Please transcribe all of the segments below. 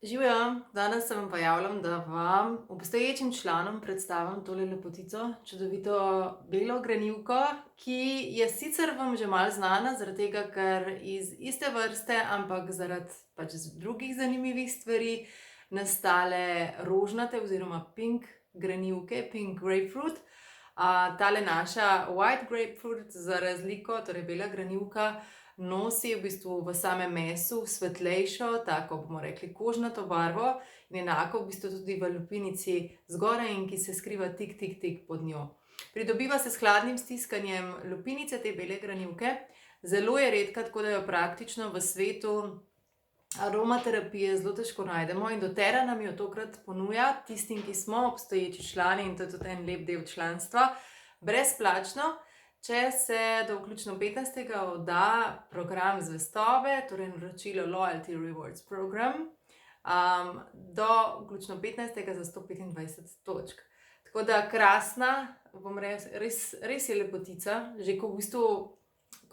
Živjo, danes se vam pa javljam, da vam obstoječim članom predstavim tole lepotico, čudovito belo granivko, ki je sicer vam že malo znana, zaradi tega, ker iz iste vrste, ampak zaradi pač drugih zanimivih stvari nastale rožnate oziroma pink granivke, pink grapefruit. Tale naša white grapefruit, za razliko, torej bela granivka, nosi v bistvu v samem mesu svetlejšo, tako bomo rekli kožnato barvo in enako v bistvu tudi v lupinici zgoraj in ki se skriva tik pod njo. Pridobiva se s hladnim stiskanjem lupinice, te bele granivke. Zelo je redka, tako da jo praktično v svetu aromaterapije zelo težko najdemo in doTERRA nam jo tokrat ponuja tistim, ki smo obstoječi člani, in to je tudi en lep del članstva, brezplačno. Če se do vključno 15. odda program zvestobe, torej naročilo Loyalty Rewards Program, do vključno 15. za 125 točk. Tako da krasna, bom res je lepotica. Že ko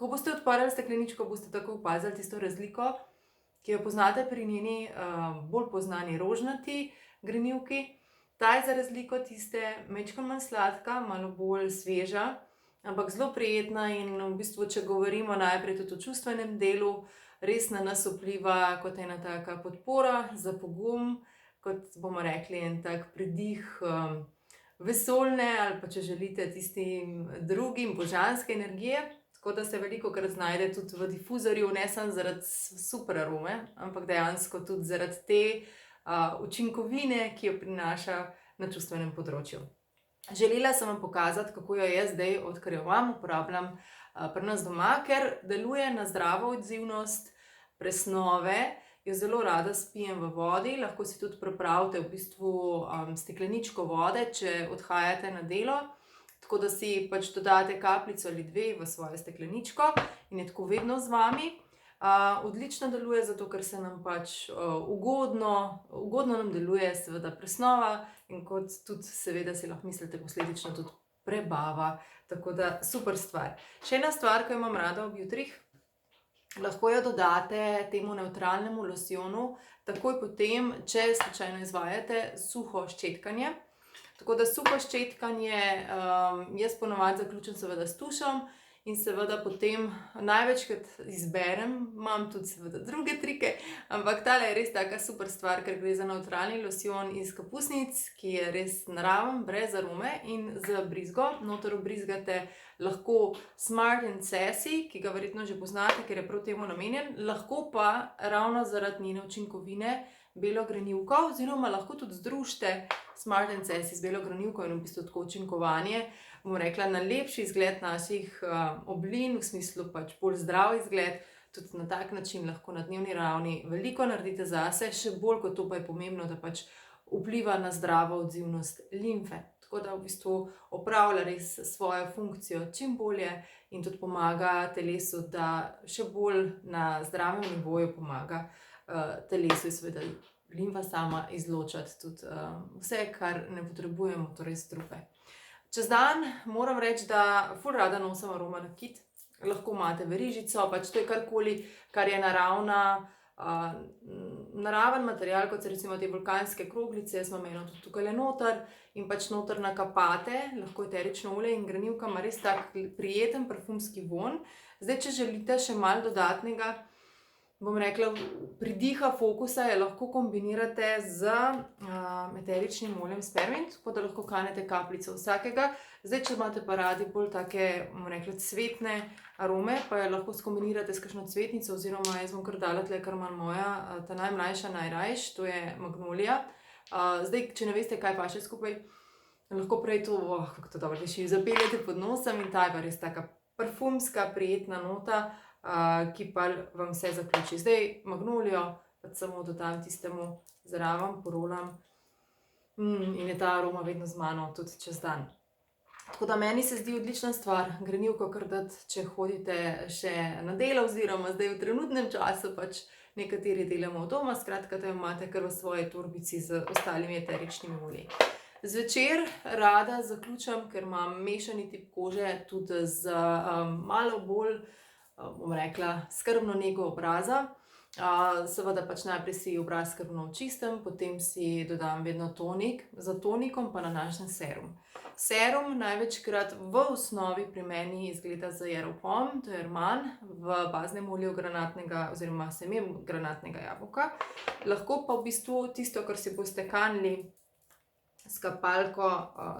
boste odprli stekleničko, boste tako opazili tisto razliko, ki jo poznate pri njeni bolj poznani rožnati granivki. Ta je za razliko tiste majčkeno manj sladka, malo bolj sveža, ampak zelo prijetna in v bistvu, če govorimo najprej tudi o čustvenem delu, res na nas vpliva kot ena taka podpora za pogum, kot bomo rekli en tak pridih vesoljne ali pa, če želite, tistim drugim božanske energije. Tako da se velikokrat znajde tudi v difuzorju, ne samo zaradi super arome, ampak dejansko tudi zaradi te učinkovine, ki jo prinaša na čustvenem področju. Želela sem vam pokazati, kako jo jaz zdaj, odkar jo imam, uporabljam pri nas doma, ker deluje na zdravo odzivnost, presnove. Jo zelo rada spijem v vodi, lahko si tudi pripravite v bistvu stekleničko vode, če odhajate na delo. Tako da si pač dodate kapljico ali dve v svojo stekleničko in je tako vedno z vami. Odlično deluje, zato ker se nam pač ugodno nam deluje seveda presnova in kot tudi seveda si lahko mislite posledično tudi prebava. Tako da super stvar. Še ena stvar, ki jo imam rada ob jutrih, lahko jo dodate temu nevtralnemu losjonu takoj potem, če slučajno izvajate suho ščetkanje. Tako da suho ščetkanje jaz ponavadi zaključim seveda s tušem in seveda potem največkrat izberem, imam tudi seveda druge trike, ampak tale je res taka super stvar, ker gre za nevtralni losjon iz kapusnic, ki je res naraven, brez arome, in z brizgo noter vbrizgate lahko Smart & Sassy, ki ga verjetno že poznate, ker je prav temu namenjen, lahko pa ravno zaradi njene učinkovine belo granivko, oziroma lahko tudi združite Smart & Sassy z belo granivko in v bistvu tako učinkovanje, bom rekla, na lepši izgled naših oblin, v smislu pač bolj zdrav izgled, tudi na tak način lahko na dnevni ravni veliko naredite zase, še bolj kot to pa je pomembno, da pač vpliva na zdravo odzivnost limfe. Tako da v bistvu opravlja res svojo funkcijo čim bolje in tudi pomaga telesu, da še bolj na zdravem nivoju pomaga telesu in seveda limfa sama izločati tudi vse, kar ne potrebujemo, torej strupe. Čez dan moram reči, da ful rada nosim aroma nakit. Lahko imate verižico, pač to je karkoli, kar je naraven material, kot so recimo te vulkanske kroglice. Jaz imam eno tudi tukajle noter in pač noter nakapate, lahko eterično olje, in granivka ima res tak prijeten parfumski vonj. Zdaj, če želite še malo dodatnega, bom rekla, pridiha, fokusa, je lahko kombinirate z eteričnim oljem spermint, tako da lahko kanete kapljico vsakega. Zdaj, če imate pa radi bolj take, bom rekla, cvetne arome, pa jo lahko skombinirate s kakšno cvetnico, oziroma jaz bom kar dala tle, kar ima moja, ta najmlajša najrajš, to je magnolija. Zdaj, če ne veste, kaj paše skupaj, lahko prej to, kako to dobro diši, zapeljete pod nosom in ta je pa res taka parfumska, prijetna nota, ki pa vam vse zaključi. Zdaj magnolijo pač samo dodam tistemu zraven, porolam in je ta aroma vedno z mano tudi čez dan. Tako da meni se zdi odlična stvar granivko kar dati, če hodite še na delo, oziroma zdaj v trenutnem času pač nekateri delamo od doma, skratka, da jo imate kar v svoji torbici z ostalimi eteričnimi olji. Zvečer rada zaključim, ker imam mešani tip kože, tudi z malo bolj, bom rekla, skrbno nego obraza. Seveda pač najprej si obraz skrbno očistim, potem si dodam vedno tonik, za tonikom pa nanašam serum. Serum največkrat v osnovi pri meni izgleda z Jeropoam, to je rman, v baznem olju granatnega oziroma semen granatnega jabolka. Lahko pa v bistvu tisto, kar si boste kanili s kapalko,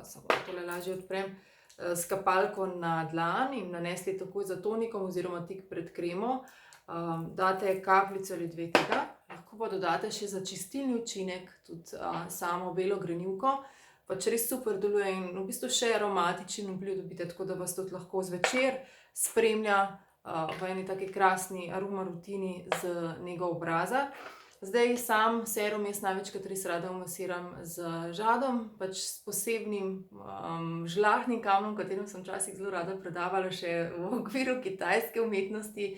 samo tole lažje odprem, s kapalko na dlan in nanesli takoj za tonikom oziroma tik pred kremo, date kapljico ali dve tega, lahko pa dodate še za čistilni učinek tudi samo belo grenivko, pač res super deluje in v bistvu še aromatičen vpliv dobite, tako da vas tudi lahko zvečer spremlja v eni taki krasni aroma rutini z nego obraza. Zdaj sam serum jaz največkrat res rada umasiram z žadom, pač s posebnim žlahtnim kamnom, o katerem sem včasih zelo rada predavala še v okviru kitajske umetnosti,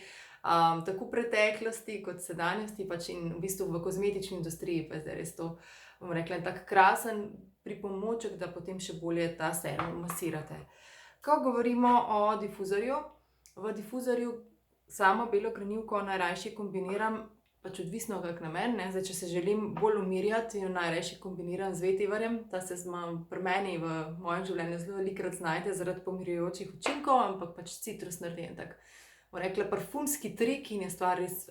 tako preteklosti kot sedanjosti, pač in v bistvu v kozmetični industriji pa je zdaj res to, bom rekla, en tak krasen pripomoček, da potem še bolje ta serum masirate. Ko govorimo o difuzorju, v difuzorju samo belo grenivko najrajši kombiniram, pač odvisno kak namen, ne, zdaj če se želim bolj umirjati, jo najrajši kombiniram z vetiverjem, ta se pri meni v mojem življenju zelo velikokrat znajde zaradi pomirjujočih učinkov, ampak pač citrus naredi en tak, bom rekla, parfumski trik in je stvar res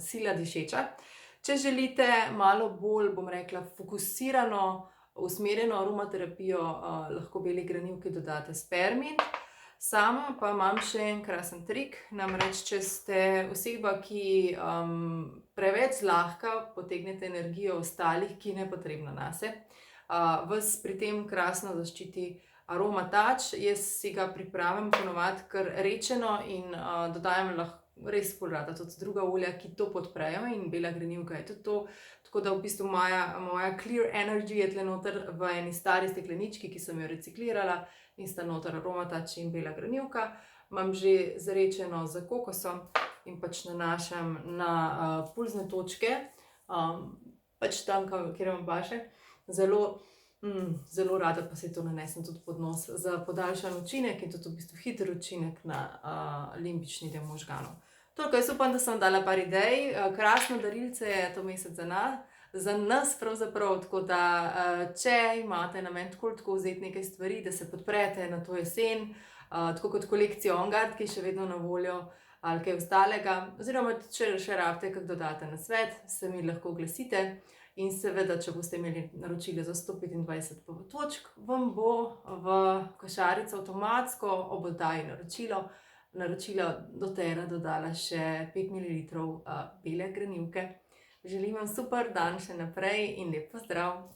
sila dišeča. Če želite malo bolj, bom rekla, fokusirano, usmerjeno aromaterapijo, lahko beli grenivki dodate spermin. Sama pa imam še en krasen trik, namreč če ste oseba, ki preveč zlahka potegnete energijo ostalih, ki je nepotrebna nase, vas pri tem krasno zaščiti Aroma Touch. Jaz si ga pripravim ponovadi kar rečeno in dodajam res ful rada tudi druga olja, ki to podprejo, in bela grenivka je tudi to. Tako da v bistvu moja clear energy je tule noter v eni stari steklenički, ki sem jo reciklirala, in sta noter Aroma Touch in bela grenivka. Imam že zrečeno s kokosom in pač nanašam na pulzne točke, pač tam, kjer vam paše. Zelo rada pa si to nanesem tudi pod nos za podaljšan učinek in tudi v bistvu hiter učinek na limbični del možganov. Toliko, jaz upam, da sem dala par idej, krasno darilce je to mesec za nas pravzaprav, tako da če imate namen tako vzeti nekaj stvari, da se podprete na to jesen, tako kot kolekcijo On Guard, ki je še vedno na voljo, ali kaj ostalega, oziroma če še rabite kak dodaten nasvet, se mi lahko oglasite. In seveda, če boste imeli naročilo za 125 točk, vam bo v košarico avtomatsko ob oddaji naročila doTERRA dodala še 5 ml bele grenivke. Želim vam super dan še naprej in lep pozdrav!